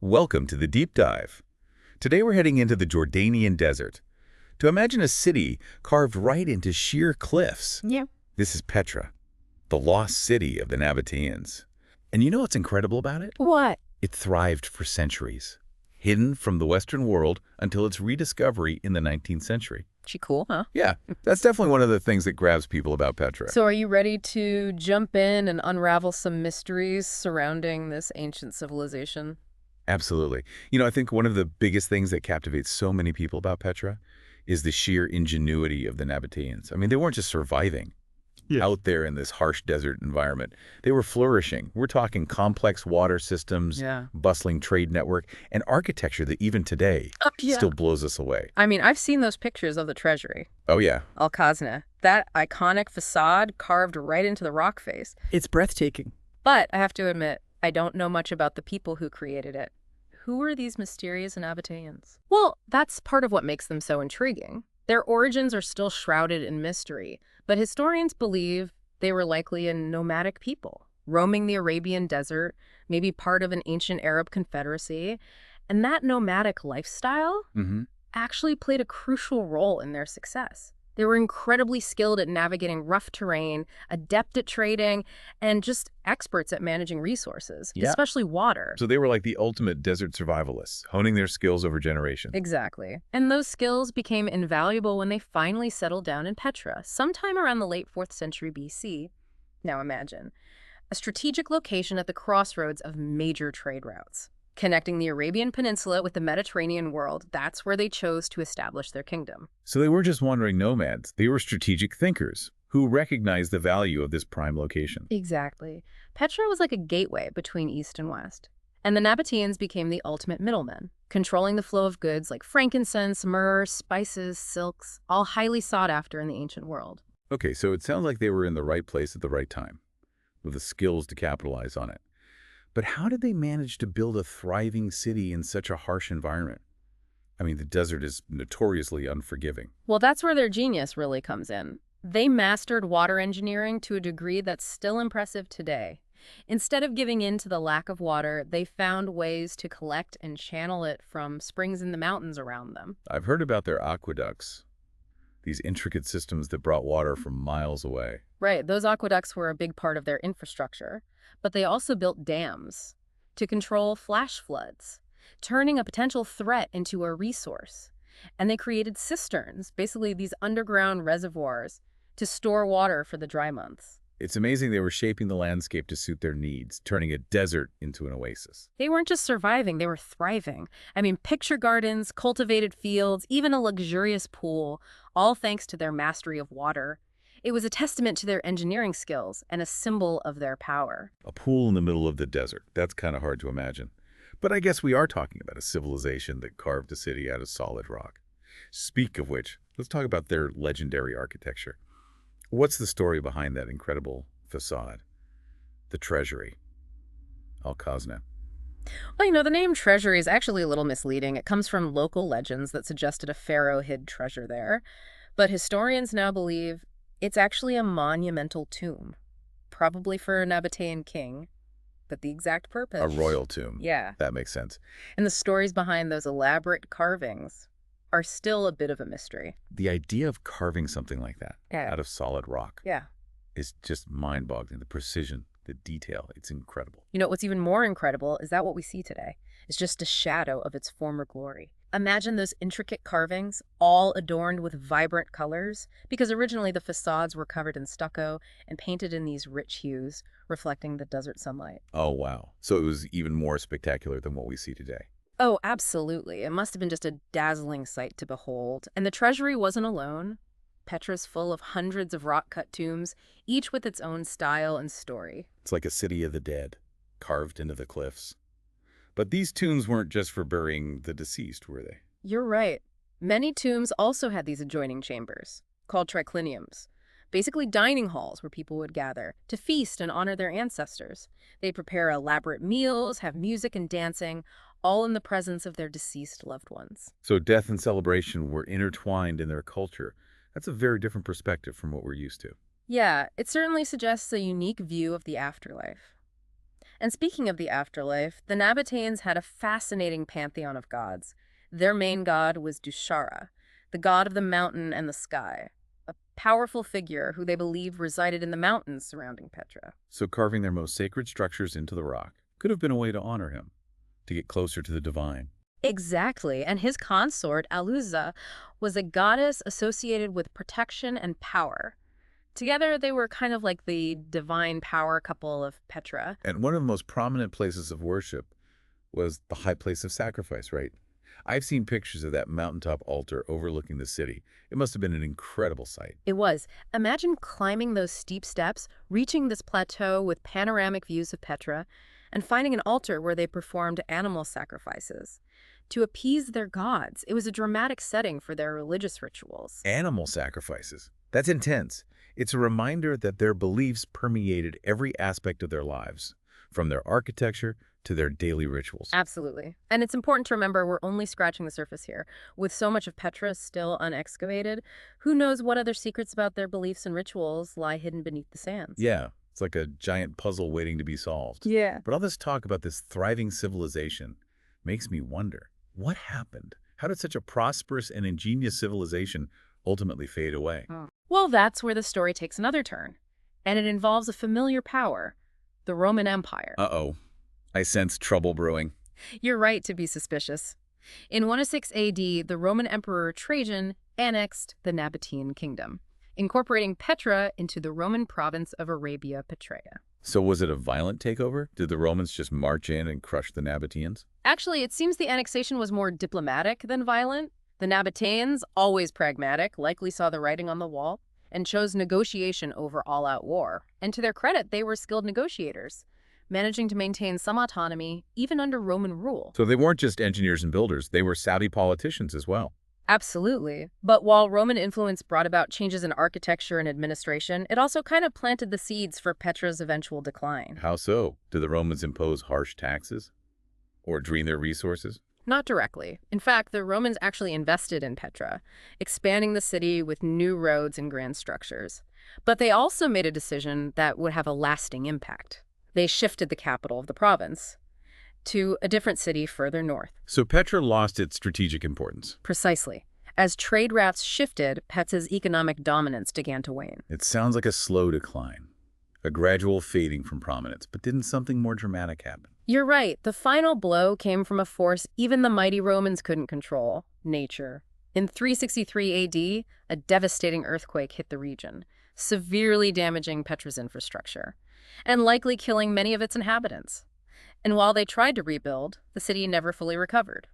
Welcome to the Deep Dive. Today we're heading into the Jordanian desert to imagine a city carved right into sheer cliffs. Yeah. This is Petra, the lost city of the Nabataeans. And you know what's incredible about it? What? It thrived for centuries, hidden from the Western world until its rediscovery in the 19th century. She cool, huh? Yeah, that's definitely one of the things that grabs people about Petra. So are you ready to jump in and unravel some mysteries surrounding this ancient civilization? Absolutely. I think one of the biggest things that captivates so many people about Petra is the sheer ingenuity of the Nabataeans. I mean, they weren't just surviving out there in this harsh desert environment. They were flourishing. We're talking complex water systems, Yeah. bustling trade network, and architecture that even today still blows us away. I mean, I've seen those pictures of the treasury. Oh, yeah. Al-Khazna. That iconic facade carved right into the rock face. It's breathtaking. But I have to admit, I don't know much about the people who created it. Who were these mysterious Nabataeans? Well, that's part of what makes them so intriguing. Their origins are still shrouded in mystery, but historians believe they were likely a nomadic people, roaming the Arabian desert, maybe part of an ancient Arab confederacy. And that nomadic lifestyle actually played a crucial role in their success. They were incredibly skilled at navigating rough terrain, adept at trading, and just experts at managing resources, especially water. So they were like the ultimate desert survivalists, honing their skills over generations. Exactly. And those skills became invaluable when they finally settled down in Petra, sometime around the late 4th century BC. Now imagine, a strategic location at the crossroads of major trade routes, connecting the Arabian Peninsula with the Mediterranean world. That's where they chose to establish their kingdom. So they weren't just wandering nomads. They were strategic thinkers who recognized the value of this prime location. Exactly. Petra was like a gateway between East and West. And the Nabataeans became the ultimate middlemen, controlling the flow of goods like frankincense, myrrh, spices, silks, all highly sought after in the ancient world. Okay, so it sounds like they were in the right place at the right time, with the skills to capitalize on it. But how did they manage to build a thriving city in such a harsh environment? I mean, the desert is notoriously unforgiving. Well, that's where their genius really comes in. They mastered water engineering to a degree that's still impressive today. Instead of giving in to the lack of water, they found ways to collect and channel it from springs in the mountains around them. I've heard about their aqueducts, these intricate systems that brought water from miles away. Right, those aqueducts were a big part of their infrastructure, but they also built dams to control flash floods, turning a potential threat into a resource. And they created cisterns, basically these underground reservoirs, to store water for the dry months. It's amazing they were shaping the landscape to suit their needs, turning a desert into an oasis. They weren't just surviving, they were thriving. I mean, picture gardens, cultivated fields, even a luxurious pool, all thanks to their mastery of water. It was a testament to their engineering skills and a symbol of their power. A pool in the middle of the desert. That's kind of hard to imagine. But I guess we are talking about a civilization that carved a city out of solid rock. Speak of which, let's talk about their legendary architecture. What's the story behind that incredible facade? The treasury. Al-Khazna. Well, the name treasury is actually a little misleading. It comes from local legends that suggested a pharaoh hid treasure there. But historians now believe it's actually a monumental tomb, probably for a Nabataean king, but the exact purpose... A royal tomb. Yeah. That makes sense. And the stories behind those elaborate carvings are still a bit of a mystery. The idea of carving something like that out of solid rock is just mind-boggling. The precision, the detail, it's incredible. What's even more incredible is that what we see today is just a shadow of its former glory. Imagine those intricate carvings, all adorned with vibrant colors, because originally the facades were covered in stucco and painted in these rich hues, reflecting the desert sunlight. Oh, wow. So it was even more spectacular than what we see today. Oh, absolutely. It must have been just a dazzling sight to behold. And the treasury wasn't alone. Petra's full of hundreds of rock-cut tombs, each with its own style and story. It's like a city of the dead, carved into the cliffs. But these tombs weren't just for burying the deceased, were they? You're right. Many tombs also had these adjoining chambers, called tricliniums, basically dining halls where people would gather to feast and honor their ancestors. They'd prepare elaborate meals, have music and dancing, all in the presence of their deceased loved ones. So death and celebration were intertwined in their culture. That's a very different perspective from what we're used to. Yeah, it certainly suggests a unique view of the afterlife. And speaking of the afterlife, the Nabataeans had a fascinating pantheon of gods. Their main god was Dushara, the god of the mountain and the sky, a powerful figure who they believed resided in the mountains surrounding Petra. So carving their most sacred structures into the rock could have been a way to honor him, to get closer to the divine. Exactly, and his consort, Aluza, was a goddess associated with protection and power. Together, they were kind of like the divine power couple of Petra. And one of the most prominent places of worship was the high place of sacrifice, right? I've seen pictures of that mountaintop altar overlooking the city. It must have been an incredible sight. It was. Imagine climbing those steep steps, reaching this plateau with panoramic views of Petra, and finding an altar where they performed animal sacrifices to appease their gods. It was a dramatic setting for their religious rituals. Animal sacrifices. That's intense. It's a reminder that their beliefs permeated every aspect of their lives, from their architecture to their daily rituals. Absolutely. And it's important to remember we're only scratching the surface here. With so much of Petra still unexcavated, who knows what other secrets about their beliefs and rituals lie hidden beneath the sands? Yeah, it's like a giant puzzle waiting to be solved. Yeah. But all this talk about this thriving civilization makes me wonder, what happened? How did such a prosperous and ingenious civilization ultimately fade away? Well, that's where the story takes another turn. And it involves a familiar power, the Roman Empire. Uh-oh. I sense trouble brewing. You're right to be suspicious. In 106 AD, the Roman Emperor Trajan annexed the Nabataean kingdom, incorporating Petra into the Roman province of Arabia Petraea. So was it a violent takeover? Did the Romans just march in and crush the Nabataeans? Actually, it seems the annexation was more diplomatic than violent. The Nabataeans, always pragmatic, likely saw the writing on the wall and chose negotiation over all-out war. And to their credit, they were skilled negotiators, managing to maintain some autonomy even under Roman rule. So they weren't just engineers and builders, they were savvy politicians as well. Absolutely. But while Roman influence brought about changes in architecture and administration, it also kind of planted the seeds for Petra's eventual decline. How so? Did the Romans impose harsh taxes? Or drain their resources? Not directly. In fact, the Romans actually invested in Petra, expanding the city with new roads and grand structures. But they also made a decision that would have a lasting impact. They shifted the capital of the province to a different city further north. So Petra lost its strategic importance. Precisely. As trade routes shifted, Petra's economic dominance began to wane. It sounds like a slow decline, a gradual fading from prominence, but didn't something more dramatic happen? You're right. The final blow came from a force even the mighty Romans couldn't control: nature. In 363 AD, a devastating earthquake hit the region, severely damaging Petra's infrastructure, and likely killing many of its inhabitants. And while they tried to rebuild, the city never fully recovered.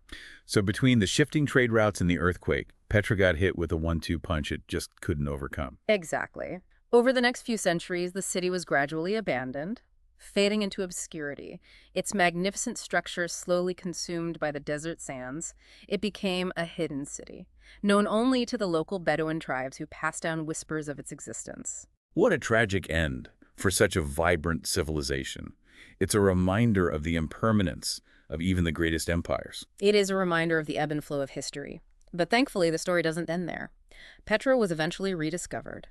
So between the shifting trade routes and the earthquake, Petra got hit with a 1-2 punch it just couldn't overcome. Exactly. Over the next few centuries, the city was gradually abandoned, fading into obscurity. Its magnificent structure slowly consumed by the desert sands. It became a hidden city, known only to the local Bedouin tribes who passed down whispers of its existence. What a tragic end for such a vibrant civilization. It's a reminder of the impermanence of even the greatest empires. It is a reminder of the ebb and flow of history. But thankfully, the story doesn't end there. Petra was eventually rediscovered.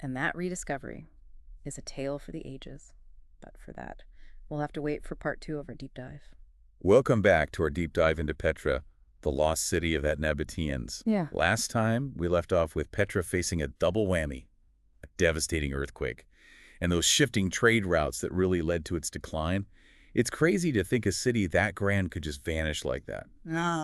And that rediscovery is a tale for the ages. But for that, we'll have to wait for part 2 of our deep dive. Welcome back to our deep dive into Petra, the lost city of the Nabataeans. Yeah. Last time, we left off with Petra facing a double whammy, a devastating earthquake, and those shifting trade routes that really led to its decline. It's crazy to think a city that grand could just vanish like that,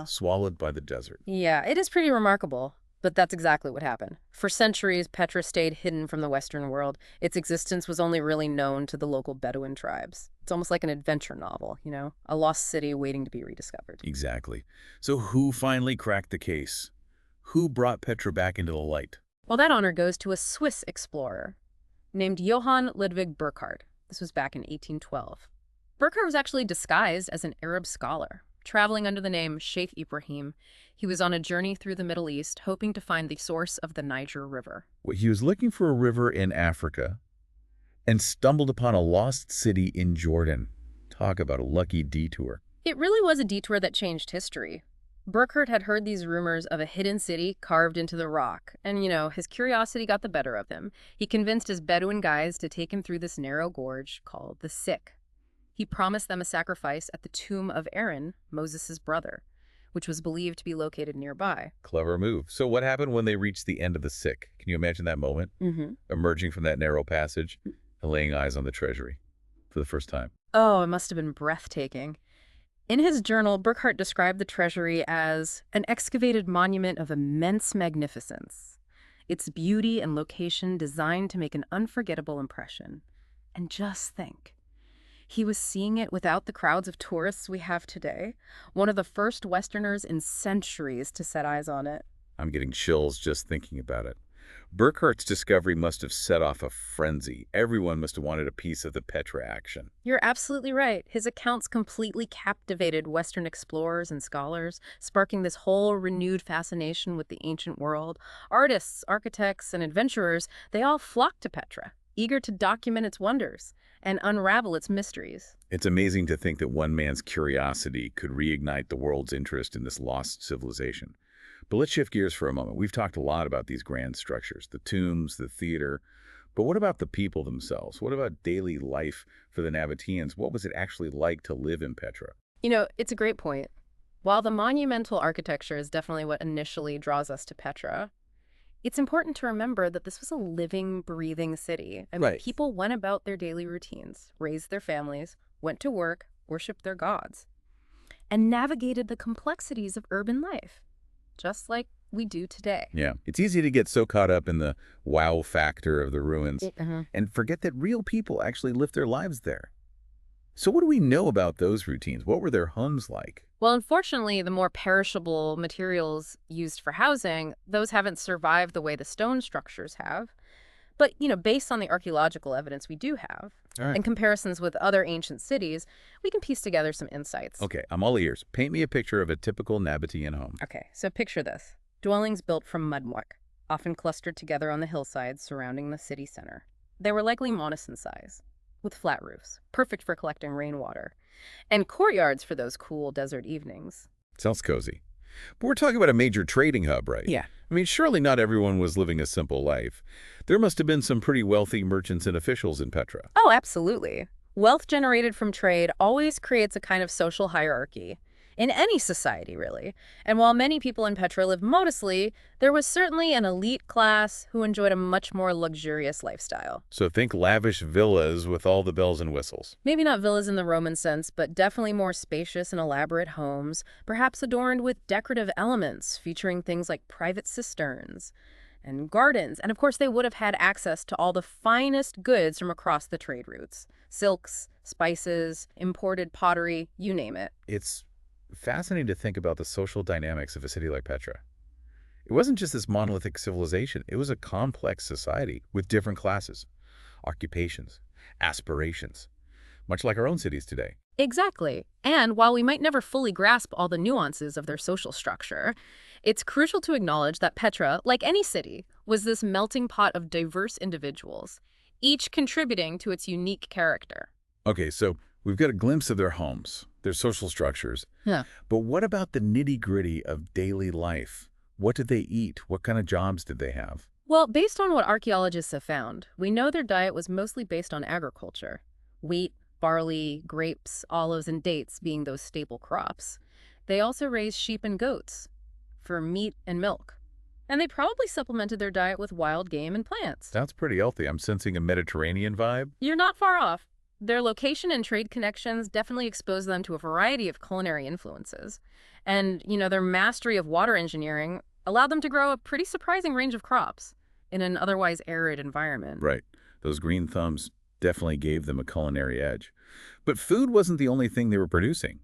swallowed by the desert. Yeah, it is pretty remarkable. But that's exactly what happened. For centuries, Petra stayed hidden from the Western world. Its existence was only really known to the local Bedouin tribes. It's almost like an adventure novel, you know? A lost city waiting to be rediscovered. Exactly. So who finally cracked the case? Who brought Petra back into the light? Well, that honor goes to a Swiss explorer named Johann Ludwig Burckhardt. This was back in 1812. Burckhardt was actually disguised as an Arab scholar. Traveling under the name Sheikh Ibrahim, he was on a journey through the Middle East, hoping to find the source of the Niger River. Well, he was looking for a river in Africa and stumbled upon a lost city in Jordan. Talk about a lucky detour. It really was a detour that changed history. Burckhardt had heard these rumors of a hidden city carved into the rock, and, his curiosity got the better of him. He convinced his Bedouin guides to take him through this narrow gorge called the Sick. He promised them a sacrifice at the tomb of Aaron, Moses' brother, which was believed to be located nearby. Clever move. So what happened when they reached the end of the sick? Can you imagine that moment? Mm-hmm. Emerging from that narrow passage and laying eyes on the treasury for the first time. Oh, it must have been breathtaking. In his journal, Burckhardt described the treasury as an excavated monument of immense magnificence, its beauty and location designed to make an unforgettable impression. And just think, he was seeing it without the crowds of tourists we have today, one of the first Westerners in centuries to set eyes on it. I'm getting chills just thinking about it. Burckhardt's discovery must have set off a frenzy. Everyone must have wanted a piece of the Petra action. You're absolutely right. His accounts completely captivated Western explorers and scholars, sparking this whole renewed fascination with the ancient world. Artists, architects, and adventurers, they all flocked to Petra, eager to document its wonders and unravel its mysteries. It's amazing to think that one man's curiosity could reignite the world's interest in this lost civilization. But let's shift gears for a moment. We've talked a lot about these grand structures, the tombs, the theater. But what about the people themselves? What about daily life for the Nabataeans? What was it actually like to live in Petra? It's a great point. While the monumental architecture is definitely what initially draws us to Petra, it's important to remember that this was a living, breathing city. Right. People went about their daily routines, raised their families, went to work, worshiped their gods, and navigated the complexities of urban life, just like we do today. Yeah, it's easy to get so caught up in the wow factor of the ruins and forget that real people actually lived their lives there. So what do we know about those routines? What were their homes like? Well, unfortunately, the more perishable materials used for housing, those haven't survived the way the stone structures have. But, based on the archaeological evidence we do have, and comparisons with other ancient cities, we can piece together some insights. Okay, I'm all ears. Paint me a picture of a typical Nabataean home. Okay, so picture this. Dwellings built from mudmuck, often clustered together on the hillsides surrounding the city center. They were likely modest in size, with flat roofs, perfect for collecting rainwater, and courtyards for those cool desert evenings. Sounds cozy. But we're talking about a major trading hub, right? Yeah. I mean, surely not everyone was living a simple life. There must have been some pretty wealthy merchants and officials in Petra. Oh, absolutely. Wealth generated from trade always creates a kind of social hierarchy. In any society, really. And while many people in Petra lived modestly, there was certainly an elite class who enjoyed a much more luxurious lifestyle. So think lavish villas with all the bells and whistles. Maybe not villas in the Roman sense, but definitely more spacious and elaborate homes, perhaps adorned with decorative elements featuring things like private cisterns and gardens. And of course, they would have had access to all the finest goods from across the trade routes. Silks, spices, imported pottery, you name it. It's fascinating to think about the social dynamics of a city like Petra. It wasn't just this monolithic civilization. It was a complex society with different classes, occupations, aspirations, much like our own cities today. Exactly. And while we might never fully grasp all the nuances of their social structure, it's crucial to acknowledge that Petra, like any city, was this melting pot of diverse individuals, each contributing to its unique character. Okay, so we've got a glimpse of their homes, their social structures. Yeah. But what about the nitty-gritty of daily life? What did they eat? What kind of jobs did they have? Well, based on what archaeologists have found, we know their diet was mostly based on agriculture. Wheat, barley, grapes, olives, and dates being those staple crops. They also raised sheep and goats for meat and milk. And they probably supplemented their diet with wild game and plants. Sounds pretty healthy. I'm sensing a Mediterranean vibe. You're not far off. Their location and trade connections definitely expose them to a variety of culinary influences. And, their mastery of water engineering allowed them to grow a pretty surprising range of crops in an otherwise arid environment. Right. Those green thumbs definitely gave them a culinary edge. But food wasn't the only thing they were producing.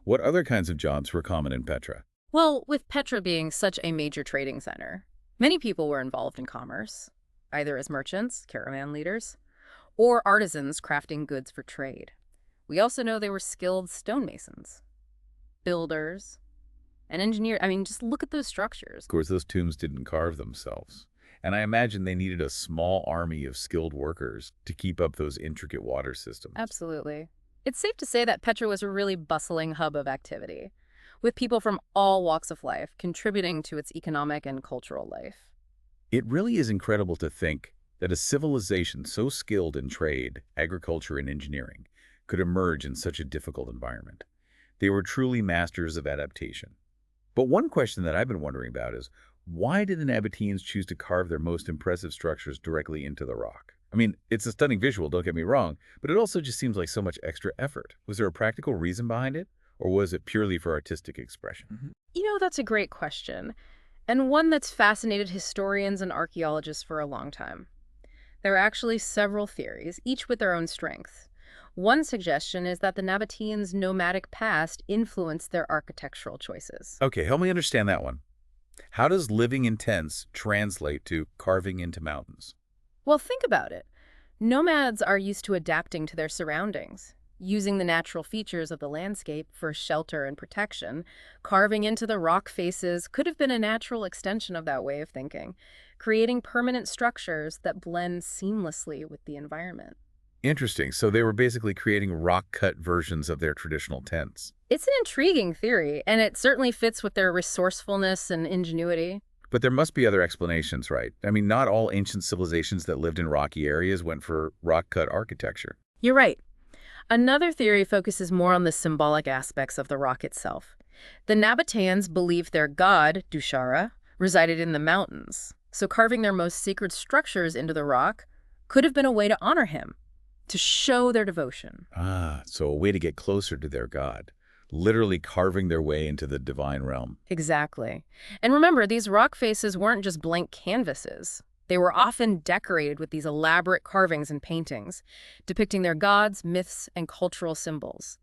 What other kinds of jobs were common in Petra? Well, with Petra being such a major trading center, many people were involved in commerce, either as merchants, caravan leaders, or artisans crafting goods for trade. We also know they were skilled stonemasons, builders, and engineers. I mean, just look at those structures. Of course, those tombs didn't carve themselves. And I imagine they needed a small army of skilled workers to keep up those intricate water systems. Absolutely. It's safe to say that Petra was a really bustling hub of activity, with people from all walks of life contributing to its economic and cultural life. It really is incredible to think that a civilization so skilled in trade, agriculture, and engineering could emerge in such a difficult environment. They were truly masters of adaptation. But one question that I've been wondering about is, why did the Nabataeans choose to carve their most impressive structures directly into the rock? I mean, it's a stunning visual, don't get me wrong, but it also just seems like so much extra effort. Was there a practical reason behind it, or was it purely for artistic expression? That's a great question, and one that's fascinated historians and archaeologists for a long time. There are actually several theories, each with their own strengths. One suggestion is that the Nabateans' nomadic past influenced their architectural choices. Okay, help me understand that one. How does living in tents translate to carving into mountains? Well, think about it. Nomads are used to adapting to their surroundings, using the natural features of the landscape for shelter and protection. Carving into the rock faces could have been a natural extension of that way of thinking, creating permanent structures that blend seamlessly with the environment. Interesting. So they were basically creating rock-cut versions of their traditional tents. It's an intriguing theory, and it certainly fits with their resourcefulness and ingenuity. But there must be other explanations, right? I mean, not all ancient civilizations that lived in rocky areas went for rock-cut architecture. You're right. Another theory focuses more on the symbolic aspects of the rock itself. The Nabataeans believed their god, Dushara, resided in the mountains, so carving their most sacred structures into the rock could have been a way to honor him, to show their devotion. Ah, so a way to get closer to their god, literally carving their way into the divine realm. Exactly. And remember, these rock faces weren't just blank canvases. They were often decorated with these elaborate carvings and paintings, depicting their gods, myths, and cultural symbols.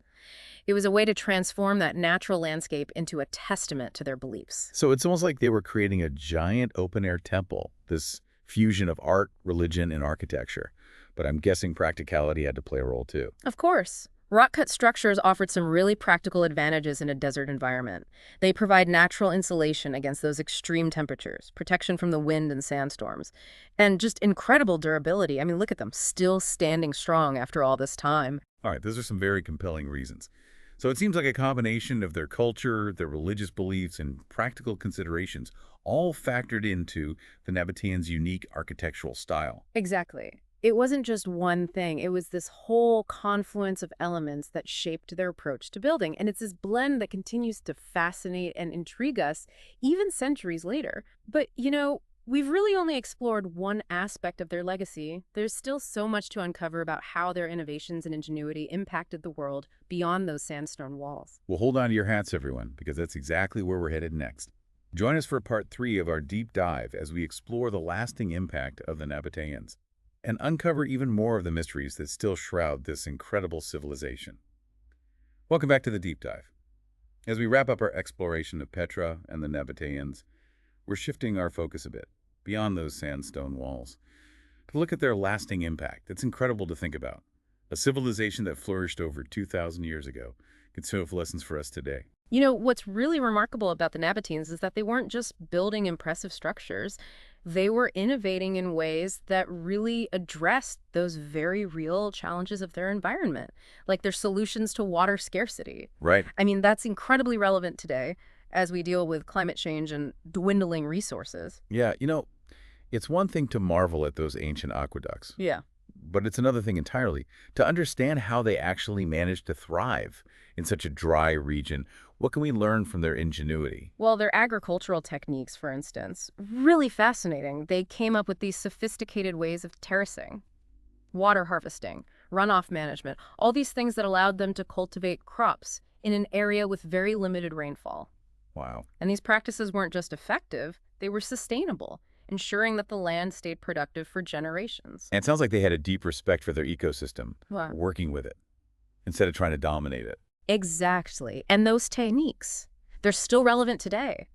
It was a way to transform that natural landscape into a testament to their beliefs. So it's almost like they were creating a giant open-air temple, this fusion of art, religion, and architecture. But I'm guessing practicality had to play a role too. Of course. Rock-cut structures offered some really practical advantages in a desert environment. They provide natural insulation against those extreme temperatures, protection from the wind and sandstorms, and just incredible durability. I mean, look at them, still standing strong after all this time. All right, those are some very compelling reasons. So it seems like a combination of their culture, their religious beliefs, and practical considerations all factored into the Nabataeans' unique architectural style. Exactly. It wasn't just one thing. It was this whole confluence of elements that shaped their approach to building. And it's this blend that continues to fascinate and intrigue us even centuries later. But, we've really only explored one aspect of their legacy. There's still so much to uncover about how their innovations and ingenuity impacted the world beyond those sandstone walls. Well, hold on to your hats, everyone, because that's exactly where we're headed next. Join us for part 3 of our deep dive as we explore the lasting impact of the Nabataeans and uncover even more of the mysteries that still shroud this incredible civilization. Welcome back to the deep dive. As we wrap up our exploration of Petra and the Nabataeans, we're shifting our focus a bit, beyond those sandstone walls, to look at their lasting impact. It's incredible to think about. A civilization that flourished over 2,000 years ago can still have lessons for us today. What's really remarkable about the Nabataeans is that they weren't just building impressive structures. They were innovating in ways that really addressed those very real challenges of their environment, like their solutions to water scarcity. Right. I mean, that's incredibly relevant today as we deal with climate change and dwindling resources. Yeah, it's one thing to marvel at those ancient aqueducts, Yeah. but it's another thing entirely to understand how they actually managed to thrive in such a dry region. What can we learn from their ingenuity? Well, their agricultural techniques, for instance, really fascinating. They came up with these sophisticated ways of terracing, water harvesting, runoff management, all these things that allowed them to cultivate crops in an area with very limited rainfall. Wow. And these practices weren't just effective, they were sustainable, ensuring that the land stayed productive for generations. And it sounds like they had a deep respect for their ecosystem, Wow. working with it, instead of trying to dominate it. Exactly. And those techniques, they're still relevant today.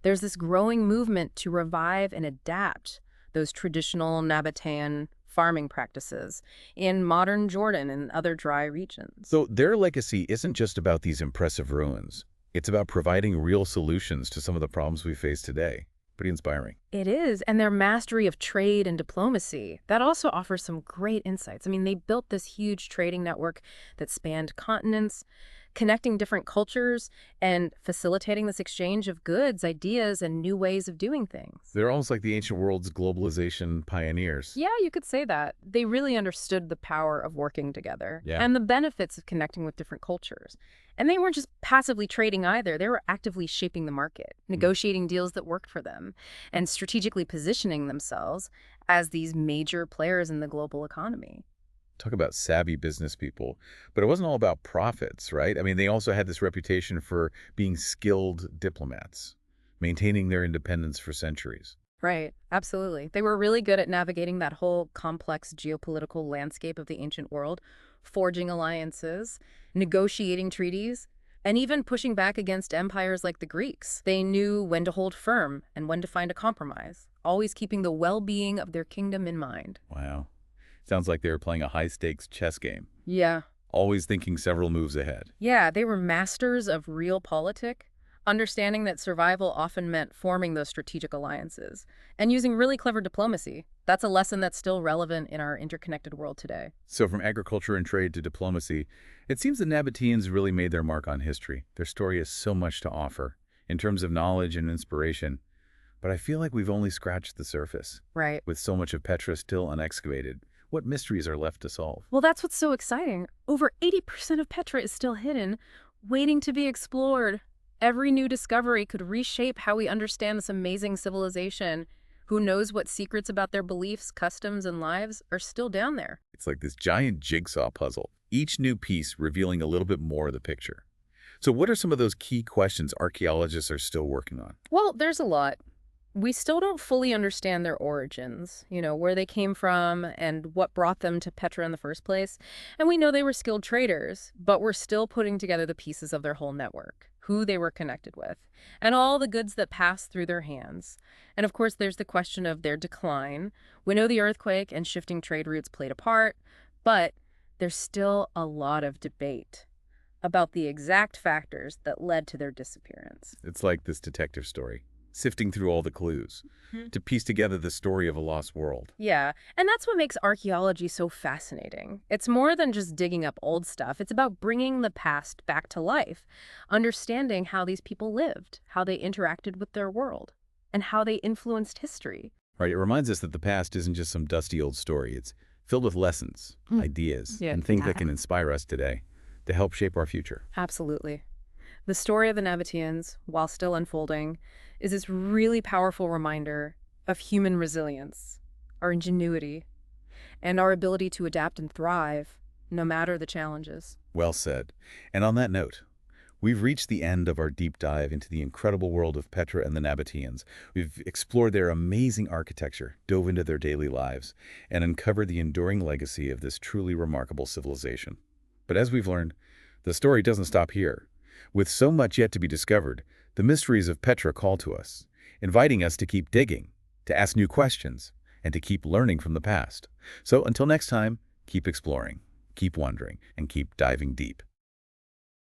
There's this growing movement to revive and adapt those traditional Nabataean farming practices in modern Jordan and other dry regions. So their legacy isn't just about these impressive ruins. It's about providing real solutions to some of the problems we face today. Pretty inspiring. It is, and their mastery of trade and diplomacy, that also offers some great insights. I mean, they built this huge trading network that spanned continents, connecting different cultures and facilitating this exchange of goods, ideas, and new ways of doing things. They're almost like the ancient world's globalization pioneers. Yeah, you could say that. They really understood the power of working together Yeah. and the benefits of connecting with different cultures. And they weren't just passively trading either. They were actively shaping the market, negotiating deals that worked for them, and strategically positioning themselves as these major players in the global economy. Talk about savvy business people. But it wasn't all about profits, right? I mean, they also had this reputation for being skilled diplomats, maintaining their independence for centuries. Right, absolutely. They were really good at navigating that whole complex geopolitical landscape of the ancient world, forging alliances, negotiating treaties, and even pushing back against empires like the Greeks. They knew when to hold firm and when to find a compromise, always keeping the well-being of their kingdom in mind. Wow. Sounds like they were playing a high-stakes chess game, Yeah. always thinking several moves ahead. Yeah, they were masters of realpolitik, understanding that survival often meant forming those strategic alliances and using really clever diplomacy. That's a lesson that's still relevant in our interconnected world today. So from agriculture and trade to diplomacy, it seems the Nabataeans really made their mark on history. Their story has so much to offer in terms of knowledge and inspiration. But I feel like we've only scratched the surface, Right. with so much of Petra still unexcavated. What mysteries are left to solve? Well, that's what's so exciting. Over 80% of Petra is still hidden, waiting to be explored. Every new discovery could reshape how we understand this amazing civilization. Who knows what secrets about their beliefs, customs, and lives are still down there? It's like this giant jigsaw puzzle, each new piece revealing a little bit more of the picture. So what are some of those key questions archaeologists are still working on? Well, there's a lot. We still don't fully understand their origins, where they came from and what brought them to Petra in the first place. And we know they were skilled traders, but we're still putting together the pieces of their whole network, who they were connected with, and all the goods that passed through their hands. And of course, there's the question of their decline. We know the earthquake and shifting trade routes played a part, but there's still a lot of debate about the exact factors that led to their disappearance. It's like this detective story, sifting through all the clues to piece together the story of a lost world. Yeah, and that's what makes archaeology so fascinating. It's more than just digging up old stuff. It's about bringing the past back to life, understanding how these people lived, how they interacted with their world, and how they influenced history. Right, it reminds us that the past isn't just some dusty old story. It's filled with lessons, ideas, Yeah. and things that can inspire us today to help shape our future. Absolutely. The story of the Nabataeans, while still unfolding, is this really powerful reminder of human resilience, our ingenuity, and our ability to adapt and thrive no matter the challenges. Well said. And on that note, we've reached the end of our deep dive into the incredible world of Petra and the Nabataeans. We've explored their amazing architecture, dove into their daily lives, and uncovered the enduring legacy of this truly remarkable civilization. But as we've learned, the story doesn't stop here. With so much yet to be discovered, the mysteries of Petra call to us, inviting us to keep digging, to ask new questions, and to keep learning from the past. So until next time, keep exploring, keep wondering, and keep diving deep.